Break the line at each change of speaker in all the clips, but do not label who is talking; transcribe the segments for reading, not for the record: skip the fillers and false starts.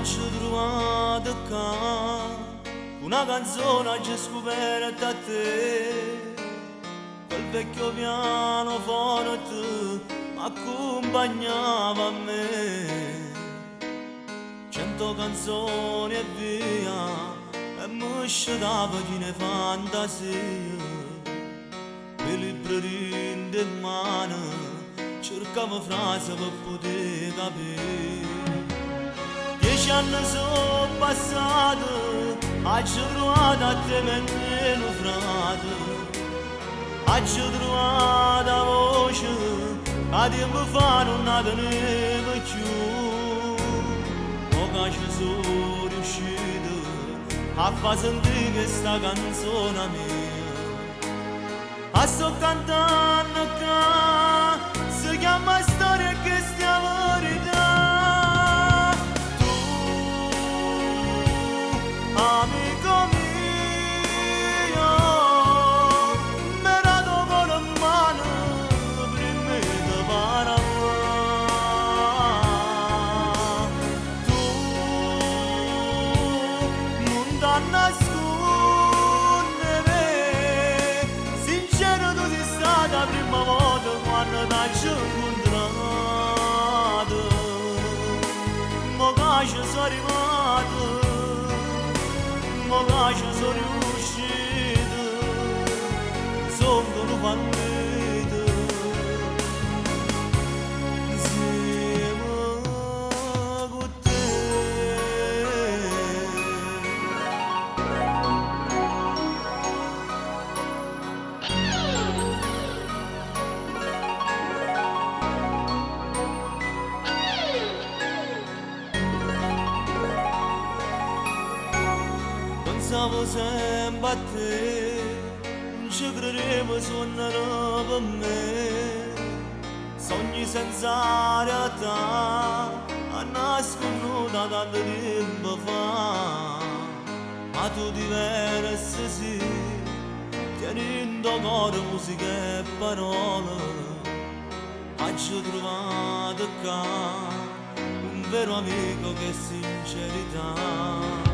Oggi trovato qua una canzone che scoperta a te, quel vecchio piano forte accompagnava a me. 100 canzoni e via, e mi scendava di ne fantasia. Per libreria in mano cercavo frasi per poter capire. 10 anni sono passati, oggi trovato a te meno frate. Oggi trovato la voce, a tempo fa non la tenevo più. Ora ci sono riuscito a far sentire questa canzone mia. A sto cantando qua, si chiama storia che stia verità. Amico mio, mi dato con la mano prima di parlare. Tu non ti nascondere, sincero tu sei stata la prima volta quando ti ho incontrato. Ma che ci sono arrivato, ma ci sono riuscito, sono un fallito. Insieme con te. Pensavo sempre a te, non ci credevo suonerò per me. Sogni senza realtà, a nasconuta tanto tempo fa. Ma tu diversi sì, tenendo cuore, musica e parole. Oggi trovato qua un vero amico che è sincerità.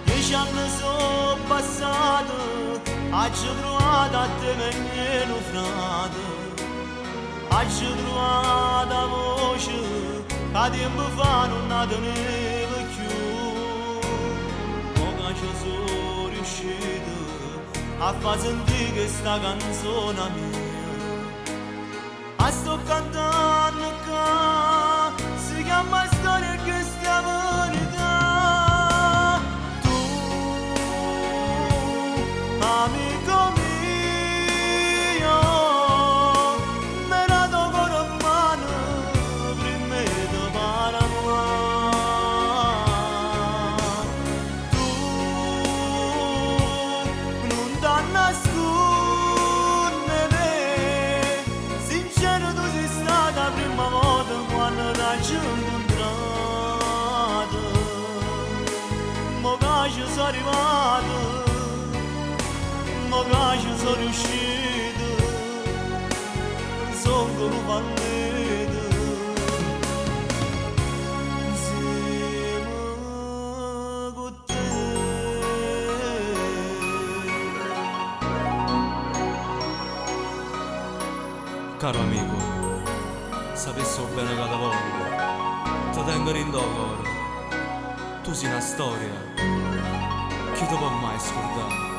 10 anni sono passati, oggi trovato a te meno frate. Oggi trovato la voce, che tempo fa non la tenevo più. Ora ci sono riuscito a far sentire questa canzone mia. A sto cantando qua, si chiama storia che stia verità. Amico mio, mi dato con la mano prima di parlare. Tu non ti nascondere, sincero tu sei stata la prima volta quando ti ho incontrato. Ma che ci sono arrivato, ma che ci sono riuscito, sono un fallito. Insieme con te.
Caro amico, sapessi bene che da voglio, ti tengo in cuore. Tu sei una storia, chi ti può mai scordare?